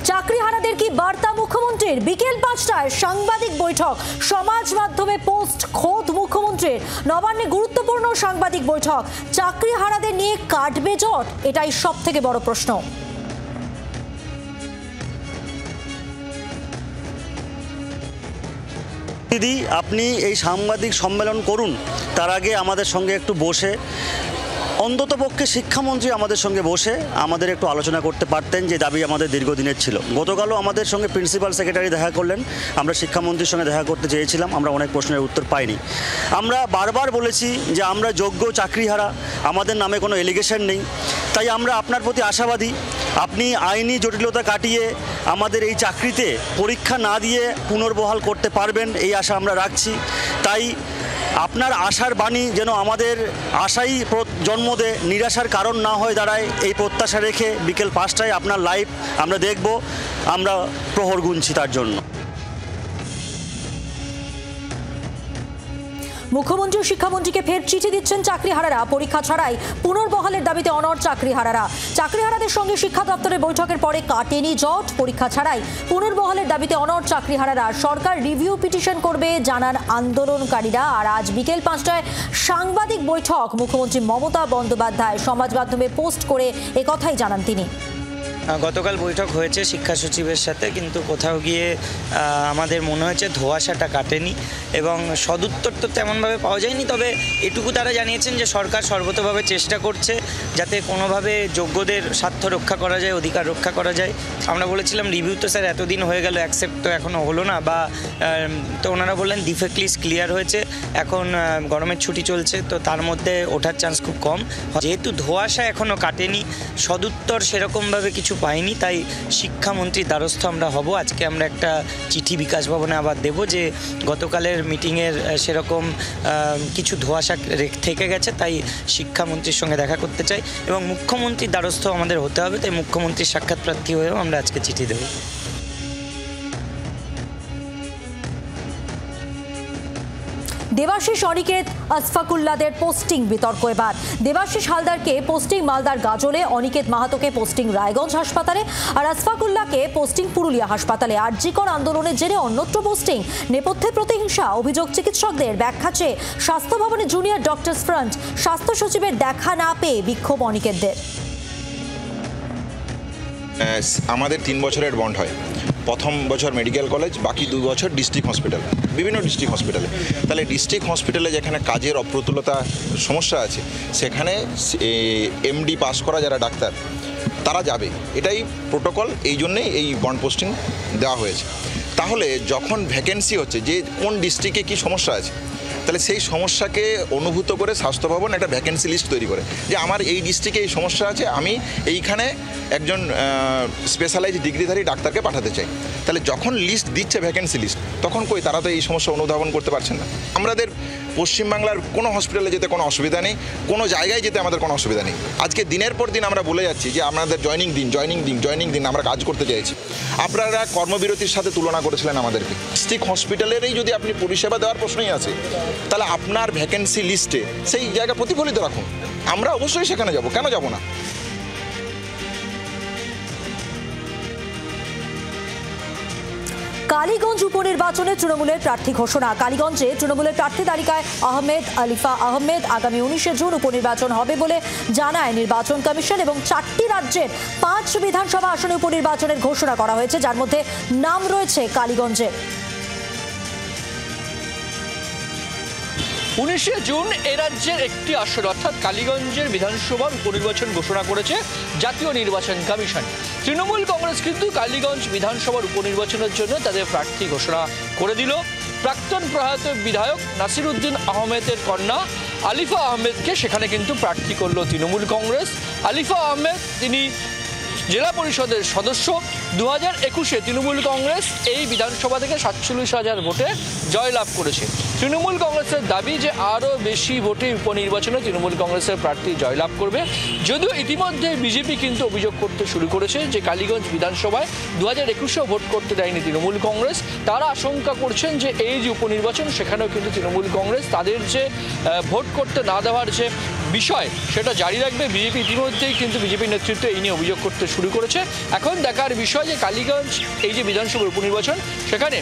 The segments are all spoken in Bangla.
চাকরিহারাদের কি বার্তা মুখ্যমন্ত্রীর? বিকেল ৫টায় সাংবাদিক বৈঠক, সমাজ মাধ্যমে পোস্ট খোদ মুখ্যমন্ত্রীর। নবান্নে গুরুত্বপূর্ণ সাংবাদিক বৈঠক। চাকরিহারাদের নিয়ে কাটবে জট? এটাই সবথেকে বড় প্রশ্ন। দিদি, আপনি এই সাংবাদিক সম্মেলন করুন, তার আগে আমাদের সঙ্গে একটু বসে অন্ততপক্ষে শিক্ষামন্ত্রী আমাদের সঙ্গে বসে আমাদের একটু আলোচনা করতে পারতেন, যে দাবি আমাদের দীর্ঘদিনের ছিল। গতকালও আমাদের সঙ্গে প্রিন্সিপাল সেক্রেটারি দেখা করলেন, আমরা শিক্ষামন্ত্রীর সঙ্গে দেখা করতে চেয়েছিলাম, আমরা অনেক প্রশ্নের উত্তর পাইনি। আমরা বারবার বলেছি যে আমরা যোগ্য চাকরিহারা, আমাদের নামে কোনো এলিগেশন নেই, তাই আমরা আপনার প্রতি আশাবাদী। আপনি আইনি জটিলতা কাটিয়ে আমাদের এই চাকরিতে পরীক্ষা না দিয়ে পুনর্বহাল করতে পারবেন, এই আশা আমরা রাখছি। তাই আপনার আশার বাণী যেন আমাদের আশাই জন্ম দেয়, নিরাশার কারণ না হয়ে দাঁড়ায়, এই প্রত্যাশা রেখে বিকেল ৫টায় আপনার লাইভ আমরা দেখব। আমরা প্রহর গুনছি তার জন্য। মুখ্যমন্ত্রী ও শিক্ষামন্ত্রীকে ফের চিঠি দিচ্ছেন চাকরিহারারা। পরীক্ষা ছাড়াই পুনর্বহালের দাবিতে অনড় চাকরিহারারা। চাকরিহারাদের সঙ্গে শিক্ষা দপ্তরের বৈঠকের পরে কাটেনি জট। পরীক্ষা ছাড়াই পুনর্বহালের দাবিতে অনড় চাকরিহারারা। সরকার রিভিউ পিটিশন করবে জানান আন্দোলনকারীরা। আর আজ বিকেল ৫টায় সাংবাদিক বৈঠক। মুখ্যমন্ত্রী মমতা বন্দ্যোপাধ্যায় সমাজ মাধ্যমে পোস্ট করে একথাই জানান তিনি। গতকাল বৈঠক হয়েছে শিক্ষা সচিবের সাথে, কিন্তু কোথাও গিয়ে আমাদের মনে হয়েছে ধোঁয়াশাটা কাটেনি এবং সদুত্তর তো তেমনভাবে পাওয়া যায়নি। তবে এটুকু তারা জানিয়েছেন যে সরকার সর্বতোভাবে চেষ্টা করছে যাতে কোনোভাবে যোগ্যদের স্বার্থ রক্ষা করা যায়, অধিকার রক্ষা করা যায়। আমরা বলেছিলাম রিভিউ তো স্যার এতদিন হয়ে গেল, অ্যাকসেপ্ট তো এখনও হলো না, বা তো ওনারা বললেন ডিফেক্ট লিস্ট ক্লিয়ার হয়েছে, এখন গরমের ছুটি চলছে, তো তার মধ্যে ওঠার চান্স খুব কম। যেহেতু ধোঁয়াশা এখনও কাটেনি, সদুত্তর সেরকমভাবে কিছু পাইনি, তাই শিক্ষামন্ত্রীর দ্বারস্থ আমরা হব। আজকে আমরা একটা চিঠি বিকাশ ভবনে আবার দেব যে গতকালের মিটিংয়ের সেরকম কিছু ধোঁয়াশা থেকে গেছে, তাই শিক্ষামন্ত্রীর সঙ্গে দেখা করতে চাই এবং মুখ্যমন্ত্রীর দ্বারস্থ আমাদের হতে হবে, তাই মুখ্যমন্ত্রীর সাক্ষাৎ প্রার্থী হয়েও আমরা আজকে চিঠি দেব। দেবাশিস অনিকেত আসফাকুল্লাদের পোস্টিং বিতর্ক এবার। দেবাশিস হালদারকে পোস্টিং মালদার গাজলে, অনিকেত মাহাতোকে পোস্টিং রায়গঞ্জ হাসপাতালে, আর আসফাকুল্লাকে পোস্টিং পুরুলিয়া হাসপাতালে। আরজিকর আন্দোলনের জেরে অন্যত্র পোস্টিং। নেপথ্যে প্রতিহিংসা, অভিযোগ চিকিৎসকদের। ব্যাখ্যা চেয়ে স্বাস্থ্য ভবনে জুনিয়র ডক্টরস ফ্রন্ট। স্বাস্থ্য সচিবের দেখা না পেয়ে বিক্ষোভ অনিকেতদের। আমাদের ৩ বছরের বন্ড হয়, প্রথম বছর মেডিকেল কলেজ, বাকি 2 বছর ডিস্ট্রিক্ট হসপিটাল, বিভিন্ন ডিস্ট্রিক্ট হসপিটালে। তাহলে ডিস্ট্রিক্ট হসপিটালে যেখানে কাজের অপ্রতুলতা সমস্যা আছে, সেখানে এমডি পাস করা যারা ডাক্তার তারা যাবে, এটাই প্রোটোকল। এই জন্যেই এই বন্ড পোস্টিং দেওয়া হয়েছে। তাহলে যখন ভ্যাকেন্সি হচ্ছে যে কোন ডিস্ট্রিক্টে কী সমস্যা আছে, তাহলে সেই সমস্যাকে অনুভূত করে স্বাস্থ্য ভবন একটা ভ্যাকেন্সি লিস্ট তৈরি করে যে আমার এই ডিস্ট্রিক্টে এই সমস্যা আছে, আমি এইখানে একজন স্পেশালাইজ ডিগ্রিধারী ডাক্তারকে পাঠাতে চাই। তাহলে যখন লিস্ট দিচ্ছে ভ্যাকেন্সি লিস্ট, তখন কই তারা তো এই সমস্যা অনুধাবন করতে পারছেন না। আমাদের পশ্চিমবাংলার কোনো হসপিটালে যেতে কোনো অসুবিধা নেই, কোনো জায়গায় যেতে আমাদের কোনো অসুবিধা নেই। আজকে দিনের পর দিন আমরা বলে যাচ্ছি যে আমাদের জয়নিং দিন আমরা কাজ করতে চাইছি। আপনারা কর্মবিরতির সাথে তুলনা করেছিলেন আমাদেরকে। ডিস্ট্রিক্ট হসপিটালেরই যদি আপনি পরিষেবা দেওয়ার প্রশ্নই আছে, তাহলে আপনার ভ্যাকেন্সি লিস্টে সেই জায়গা প্রতিফলিত রাখুন। আমরা অবশ্যই সেখানে যাব, কেন যাব না। কালীগঞ্জ উপনির্বাচনে তৃণমূলের প্রার্থী ঘোষণা। কালীগঞ্জে তৃণমূলের প্রার্থী তালিকায় আহমেদ আলিফা আহমেদ। আগামী 19শে জুন উপনির্বাচন হবে বলে জানায় নির্বাচন কমিশন এবং 4টি রাজ্যের 5 বিধানসভা আসনে উপনির্বাচনের ঘোষণা করা হয়েছে, যার মধ্যে নাম রয়েছে কালীগঞ্জের। 19শে জুন এ রাজ্যের একটি আসন অর্থাৎ কালীগঞ্জের বিধানসভার উপনির্বাচন ঘোষণা করেছে জাতীয় নির্বাচন কমিশন। তৃণমূল কংগ্রেস কিন্তু কালীগঞ্জ বিধানসভার উপনির্বাচনের জন্য তাদের প্রার্থী ঘোষণা করে দিল। প্রাক্তন প্রয়াত বিধায়ক নাসিরউদ্দিন আহমেদের কন্যা আলিফা আহমেদকে সেখানে কিন্তু প্রার্থী করল তৃণমূল কংগ্রেস। আলিফা আহমেদ তিনি জেলা পরিষদের সদস্য। 2021-এ তৃণমূল কংগ্রেস এই বিধানসভা থেকে 47,000 ভোটে জয়লাভ করেছে। তৃণমূল কংগ্রেসের দাবি যে আরও বেশি ভোটে উপনির্বাচনে তৃণমূল কংগ্রেসের প্রার্থী জয়লাভ করবে। যদিও ইতিমধ্যে বিজেপি কিন্তু অভিযোগ করতে শুরু করেছে যে কালীগঞ্জ বিধানসভায় 2021-এও ভোট করতে দেয়নি তৃণমূল কংগ্রেস। তারা আশঙ্কা করছেন যে এই যে উপনির্বাচন, সেখানেও কিন্তু তৃণমূল কংগ্রেস তাদের যে ভোট করতে না দেওয়ার যে বিষয় সেটা জারি রাখবে বিজেপি। ইতিমধ্যেই কিন্তু বিজেপি নেতৃত্ব এই নিয়ে অভিযোগ করতে শুরু করেছে। এখন দেখার বিষয় যে কালীগঞ্জ এই যে বিধানসভার উপনির্বাচন, সেখানে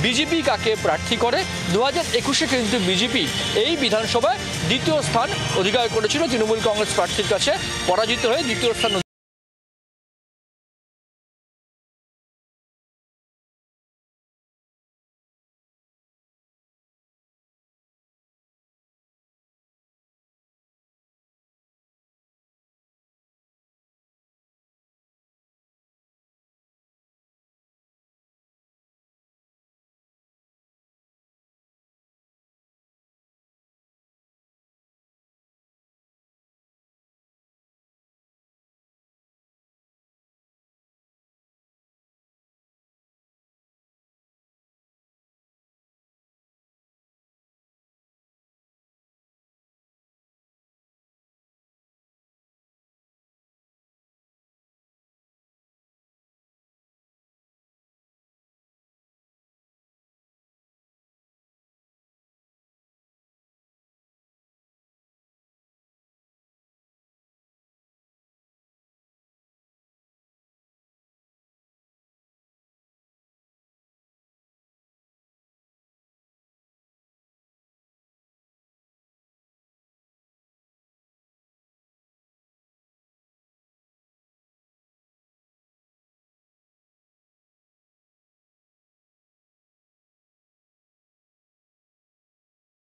বিজেপি কাকে প্রার্থী করে। 2021-এ কিন্তু বিজেপি এই বিধানসভায় দ্বিতীয় স্থান অধিকার করেছিল, তৃণমূল কংগ্রেস প্রার্থীর কাছে পরাজিত হয়ে দ্বিতীয় স্থান।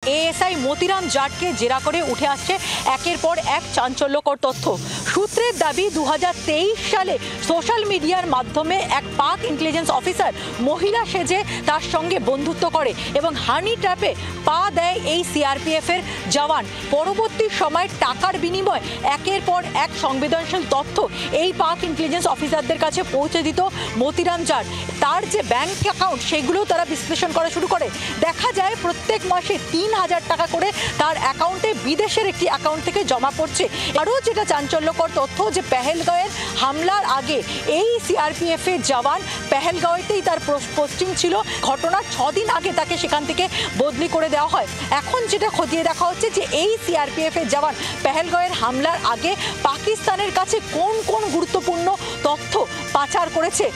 এএসআই মতিরাম জাটকে জেরা করে উঠে আসছে একের পর এক চাঞ্চল্যকর তথ্য। সূত্রের দাবি 2023 সালে সোশ্যাল মিডিয়ার মাধ্যমে এক পাক ইন্টেলিজেন্স অফিসার মহিলা সেজে তার সঙ্গে বন্ধুত্ব করে এবং হানি ট্র্যাপে পা দেয় এই সিআরপিএফের জওয়ান। পরবর্তী সময় টাকার বিনিময়ে একের পর এক সংবেদনশীল তথ্য এই পাক ইন্টেলিজেন্স অফিসারদের কাছে পৌঁছে দিত মতিরাম জাট। তার যে ব্যাংক অ্যাকাউন্ট সেগুলোও তারা বিশ্লেষণ করা শুরু করে। দেখা যায় প্রত্যেক মাসে 3,000 টাকা করে তার অ্যাকাউন্টে বিদেশের একটি অ্যাকাউন্ট থেকে জমা পড়ছে। আরও যেটা চাঞ্চল্যকর তথ্য যে পেহেলগাঁওয়ের হামলার আগে এই সিআরপিএফের জওয়ান পেহেলগাঁওতেই তার পোস্টিং ছিল। ঘটনার 6 দিন আগে তাকে সেখান থেকে বদলি করে দেওয়া হয়। এখন যেটা খতিয়ে দেখা হচ্ছে যে এই সিআরপিএফের জওয়ান পেহেলগাঁওয়ের হামলার আগে পাকিস্তানের কাছে কোন কোন গুরুত্বপূর্ণ তথ্য পাচার করেছে।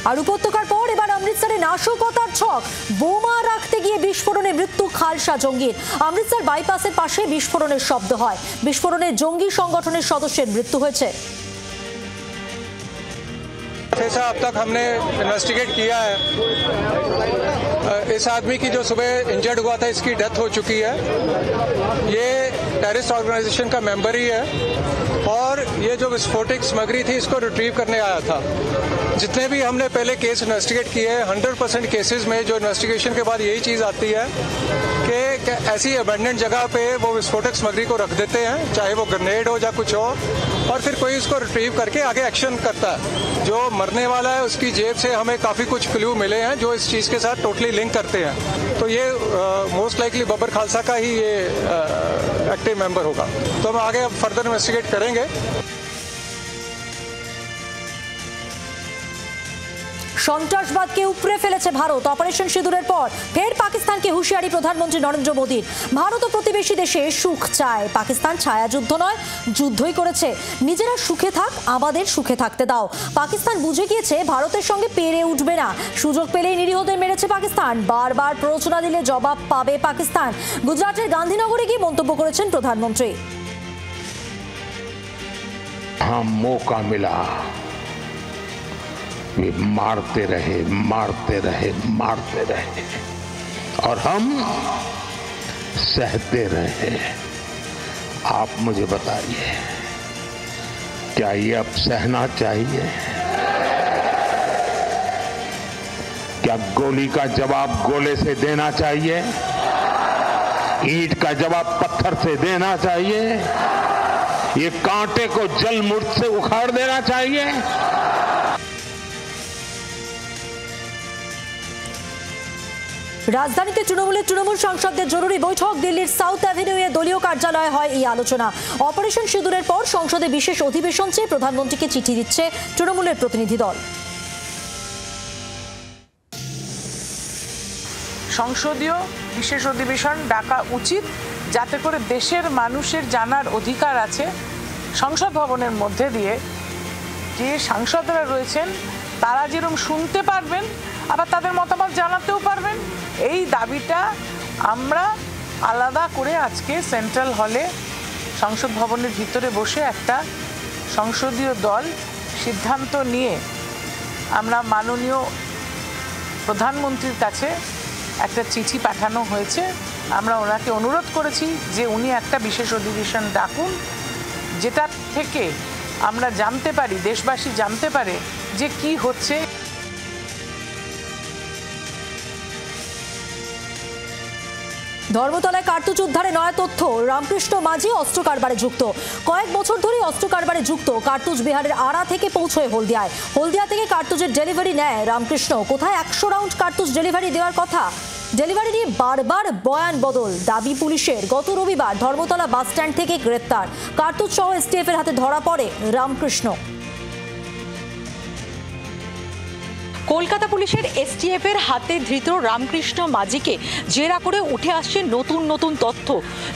আর উপত্যকার পর এবার অমৃতসরে নাশকতার ছক। বোমা রাখতে গিয়ে বিস্ফোরণে মৃত্যু খালসা জঙ্গির। অমৃতসর বাইপাসের পাশে বিস্ফোরণের শব্দ হয়। বিস্ফোরণে জঙ্গি সংগঠনের সদস্যের মৃত্যু হয়েছে। जैसा अब तक हमने इन्वेस्टिगेट किया है, इस आदमी की जो सुबह इंजर्ड हुआ था इसकी डेथ हो चुकी है। ये टेररिस्ट ऑर्गेनाइजेशन का मेंबर ही है और ये जो विस्फोटक सामग्री थी इसको रिट्रीव करने आया था। जितने भी हमने पहले केस इन्वेस्टिगेट किए हैं 100% केसेस में जो इन्वेस्टिगेशन के बाद यही चीज़ आती है कि ऐसी अबेंडेंट जगह पे वो विस्फोटक सामग्री को रख देते हैं, चाहे वो ग्रेनेड हो या कुछ और फिर कोई इसको रिट्रीव करके आगे एक्शन करता है। जो मरने वाला है उसकी जेब से हमें काफ़ी कुछ क्लू मिले हैं जो इस चीज़ के साथ टोटली लिंक करते हैं। तो ये मोस्ट लाइकली बब्बर खालसा का ही ये एक्टिव मेंबर होगा। तो हम आगे अब फर्दर इन्वेस्टिगेट करेंगे। সন্ত্রাসবাদকে উপড়ে ফেলেছে ভারত। অপারেশন সিঁদুরের পর ফের পাকিস্তানকে হুঁশিয়ারি প্রধানমন্ত্রী নরেন্দ্র মোদীর। ভারত ও প্রতিবেশী দেশে সুখ চায়, পাকিস্তান ছায়া যুদ্ধ নয় যুদ্ধই করেছে। নিজেরা সুখে থাক, আমাদের সুখে থাকতে দাও। পাকিস্তান বুঝে গিয়েছে ভারতের সঙ্গে পেরে উঠবে না। সুযোগ পেলেই নিরীহদের মেরেছে পাকিস্তান। বারবার প্ররোচনা দিলে জবাব পাবে পাকিস্তান। গুজরাটের গান্ধীনগরে গিয়ে মন্তব্য করেছেন প্রধানমন্ত্রী। मौका मिला वे मारते रहे मारते रहे मारते रहे और हम सहते रहे। आप मुझे बताइए क्या ये अब सहना चाहिए? क्या गोली का जवाब गोले से देना चाहिए? ईंट का जवाब पत्थर से देना चाहिए? ये कांटे को जलमुर्द से उखाड़ देना चाहिए? রাজধানীতে তৃণমূল সাংসদদের জরুরি বৈঠক। দিল্লির সাউথ অ্যাভিনিউয়ে দলীয় কার্যালয়ে হয় এই আলোচনা। অপারেশন সিঁদুরের পর সংসদে বিশেষ অধিবেশন চেয়ে প্রধানমন্ত্রীকে চিঠি দিচ্ছে তৃণমূলের প্রতিনিধি দল। সংসদীয় বিশেষ অধিবেশন ডাকা উচিত, যাতে করে দেশের মানুষের জানার অধিকার আছে সংসদ ভবনের মধ্যে দিয়ে যে সাংসদরা রয়েছেন তারা যেরকম শুনতে পারবেন, আবার তাদের মতামত জানাতেও পারবেন। এই দাবিটা আমরা আলাদা করে আজকে সেন্ট্রাল হলে সংসদ ভবনের ভিতরে বসে একটা সংসদীয় দল সিদ্ধান্ত নিয়ে আমরা মাননীয় প্রধানমন্ত্রীর কাছে একটা চিঠি পাঠানো হয়েছে। আমরা ওনাকে অনুরোধ করেছি যে উনি একটা বিশেষ অধিবেশন ডাকুন, যেটা থেকে আমরা জানতে পারি, দেশবাসী জানতে পারে যে কি হচ্ছে। ধর্মতলায় কার্তুজ উদ্ধারে নয়া তথ্য, রামকৃষ্ণ মাঝি অস্ত্র কারবারে যুক্ত। কয়েক বছর ধরে অস্ত্র কারবারে যুক্ত কার্তুজ বিহারের আড়া থেকে পৌঁছয় হলদিয়ায়। হলদিয়া থেকে কার্তুজের ডেলিভারি নেয় রামকৃষ্ণ। কোথায় 100 রাউন্ড কার্তুজ ডেলিভারি দেওয়ার কথা, ডেলিভারি নিয়ে বারবার বয়ান বদল। দাবি পুলিশের, গত রবিবার ধর্মতলা বাস স্ট্যান্ড থেকে গ্রেপ্তার কার্তুজ সহ STF এর হাতে ধরা পড়ে রামকৃষ্ণ। কলকাতা পুলিশের STF এর হাতে ধৃত রামকৃষ্ণ মাঝিকে জেরা করে উঠে আসছে নতুন নতুন তথ্য,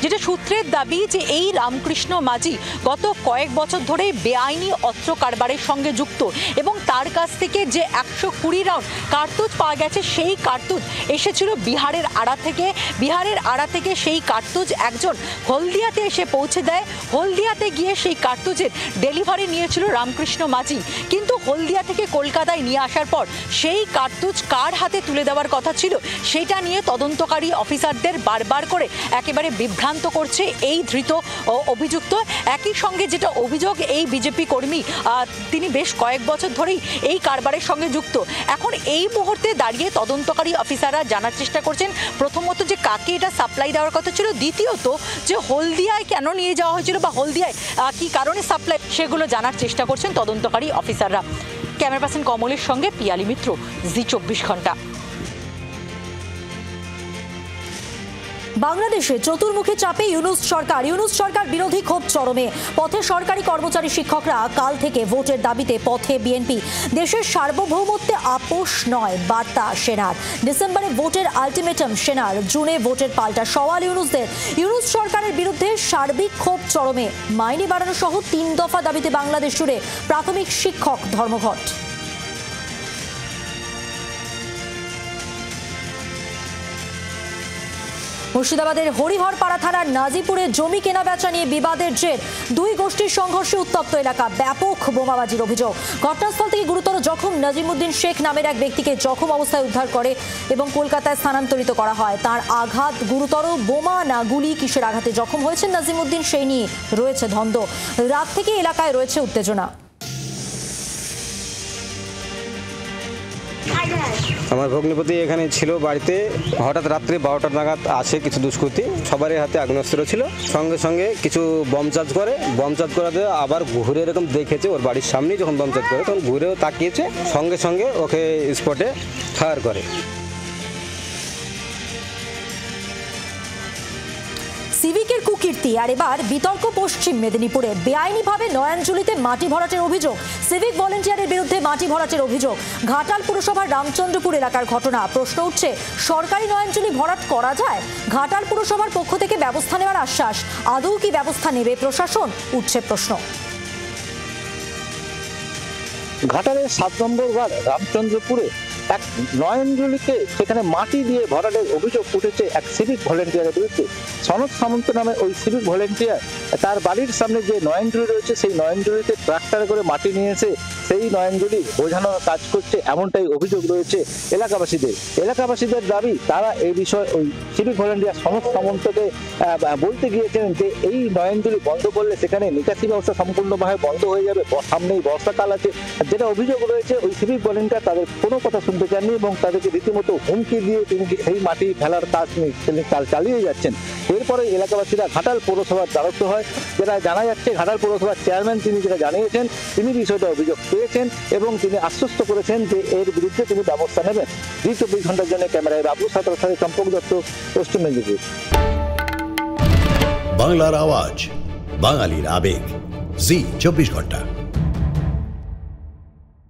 যেটা সূত্রের দাবি যে এই রামকৃষ্ণ মাঝি গত কয়েক বছর ধরে বেআইনি অস্ত্র কারবারের সঙ্গে যুক্ত এবং তার কাছ থেকে যে 120 রাউন্ড কার্তুজ পাওয়া গেছে সেই কার্তুজ এসেছিল বিহারের আড়া থেকে সেই কার্তুজ একজন হলদিয়াতে এসে পৌঁছে দেয়। হলদিয়াতে গিয়ে সেই কার্তুজের ডেলিভারি নিয়েছিল রামকৃষ্ণ মাঝি, কিন্তু হলদিয়া থেকে কলকাতায় নিয়ে আসার পর সেই কার্তুজ কার হাতে তুলে দেওয়ার কথা ছিল সেটা নিয়ে তদন্তকারী অফিসারদের বারবার করে একেবারে বিভ্রান্ত করছে এই ধৃত অভিযুক্ত। একই সঙ্গে যেটা অভিযোগ, এই বিজেপি কর্মী তিনি বেশ কয়েক বছর ধরেই এই কারবারের সঙ্গে যুক্ত। এখন এই মুহূর্তে দাঁড়িয়ে তদন্তকারী অফিসাররা জানার চেষ্টা করছেন প্রথমত যে কাকে এটা সাপ্লাই দেওয়ার কথা ছিল, দ্বিতীয়ত যে হলদিয়ায় কেন নিয়ে যাওয়া হয়েছিল বা হলদিয়ায় কি কারণে সাপ্লাই, সেগুলো জানার চেষ্টা করছেন তদন্তকারী অফিসাররা। ক্যামেরা পার্সন কমলের সঙ্গে পিয়ালি মিত্র, জি24 ঘন্টা। বাংলাদেশে চতুর্মুখী চাপে ইউনূস সরকার বিরোধী ক্ষোভ চরমে। পথে সরকারি কর্মচারী শিক্ষকরা কাল থেকে ভোটের দাবিতে পথে বিএনপি। দেশের সার্বভৌমত্বে আপোষ নয় বার্তা সেনার। ডিসেম্বরে ভোটের আলটিমেটাম সেনার, জুনে ভোটের পাল্টা সওয়াল ইউনূসদের। ইউনূস সরকারের বিরুদ্ধে সার্বিক ক্ষোভ চরমে। মাইনে বাড়ানো সহ 3 দফা দাবিতে বাংলাদেশ জুড়ে প্রাথমিক শিক্ষক ধর্মঘট। মুর্শিদাবাদের হরিহরপাড়া থানার নাজিপুরে জমি কেনা বেচা নিয়ে বিবাদের জের। 2 গোষ্ঠীর সংঘর্ষে উত্তপ্ত এলাকা, ব্যাপক বোমাবাজির অভিযোগ। ঘটনাস্থল থেকে গুরুতর জখম নাজিমুদ্দিন শেখ নামের এক ব্যক্তিকে জখম অবস্থায় উদ্ধার করে এবং কলকাতায় স্থানান্তরিত করা হয়। তার আঘাত গুরুতর, বোমা না গুলি, কিসের আঘাতে জখম হয়েছেন নাজিমুদ্দিন সেই নিয়ে রয়েছে ধন্দ। রাত থেকে এলাকায় রয়েছে উত্তেজনা। আমার ভগ্নিপতি এখানে ছিল বাড়িতে, হঠাৎ রাত্রে 12টা নাগাদ আসে কিছু দুষ্কৃতী, সবারই হাতে আগ্নেয়াস্ত্র ছিল। সঙ্গে সঙ্গে কিছু বম চার্জ করাতে আবার ঘুরে এরকম দেখেছে ওর বাড়ির সামনেই, যখন বম চার্জ করে তখন ঘুরেও তাকিয়েছে, সঙ্গে সঙ্গে ওকে স্পটে ফায়ার করে। সিভিকের কুকীর্তি আর এবার বিতর্ক পশ্চিম মেদিনীপুরে। বেআইনিভাবে নয়াঞ্জলিতে মাটি ভরাটের অভিযোগ, সিভিক ভলেন্টিয়ারের বিরুদ্ধে মাটি ভরাটের অভিযোগ। ঘাটাল পুরসভার রামচন্দ্রপুর এলাকার ঘটনা। প্রশ্ন উঠছে, সরকারি নয়াঞ্জলি ভরাট করা যায়? ঘাটাল পুরসভার পক্ষ থেকে ব্যবস্থা নেওয়ার আশ্বাস, আদৌ কি ব্যবস্থা নেবে প্রশাসন? উঠছে প্রশ্ন। ঘাটালের 7 নম্বর ওয়ার্ড রামচন্দ্রপুরে এক নয়াঞ্জলিতে সেখানে মাটি দিয়ে ভরাটের অভিযোগ উঠেছে এক সিভিক ভলেন্টিয়ারের বিরুদ্ধে। সনদ সামন্ত নামে ওই সিভিক ভলেন্টিয়ার তার বাড়ির সামনে যে নয়াঞ্জলি রয়েছে সেই নয়াঞ্জলিতে ট্রাক্টরে করে মাটি নিয়ে এসে সেই নয়াঞ্জলি বোঝানোর কাজ করছে, এমনটাই অভিযোগ রয়েছে এলাকাবাসীদের দাবি। তারা এই বিষয়ে ওই সিভিক ভলেন্টিয়ার সনদ সামন্তকে বলতে গিয়েছেন যে এই নয়াঞ্জলি বন্ধ করলে সেখানে নিকাশি ব্যবস্থা সম্পূর্ণভাবে বন্ধ হয়ে যাবে, সামনেই বর্ষাকাল আছে। যেটা অভিযোগ রয়েছে ওই সিভিক ভলেন্টিয়ার তাদের কোনো কথা শুনতে চাননি এবং তাদেরকে রীতিমতো হুমকি দিয়ে তিনি সেই মাটি ফেলার কাজ চালিয়ে যাচ্ছেন। এরপরে এলাকাবাসীরা ঘাটাল পৌরসভার দ্বারস্থ হয়। যেটা জানা যাচ্ছে, ঘাটাল পৌরসভার চেয়ারম্যান তিনি যেটা জানিয়েছেন, তিনি বিষয়টা অভিযোগ পেয়েছেন এবং তিনি আশ্বস্ত করেছেন যে এর বিরুদ্ধে তিনি ব্যবস্থা নেবেন। জি24 ঘন্টার জন্য ক্যামেরায় বাবু সাঁতরার সাথে চম্পক দত্ত, পশ্চিম মেদিনীপুর। বাংলার আওয়াজ, বাঙালির আবেগ, জি24 ঘন্টা।